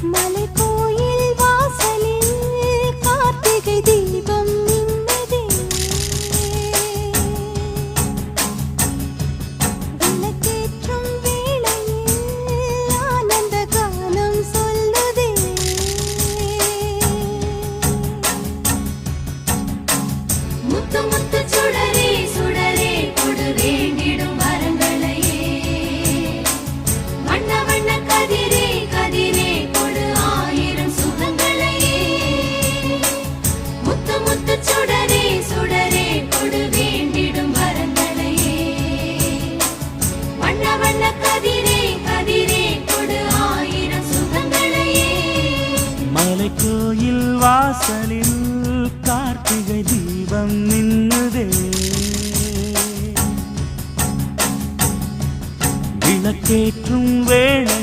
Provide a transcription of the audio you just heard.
மலைக்கோயில் வாசலில் கார்த்திகை தீபம் மின்னுதே. விளக்கேற்றும் வேளையில் ஆனந்த கானம் சொல்லுதே. முத்து முத்து சுடரே சுடரே கொடு வேண்டிடும் வரங்களையே. வண்ண வண்ண கதிரே கதிரே கொடு ஆயிரம் சுகங்களையே. முத்து முத்து சுடரே சுடரே கொடு வேண்டிடும் வரங்களையே. வண்ண வண்ண கதிரே கதிரே கொடு ஆயிரம் சுகங்களையே. மலைக்கோயில் வாசலில் கார்த்திகை தீபம் மின்னுதே. விளக்கேற்றும் வேளை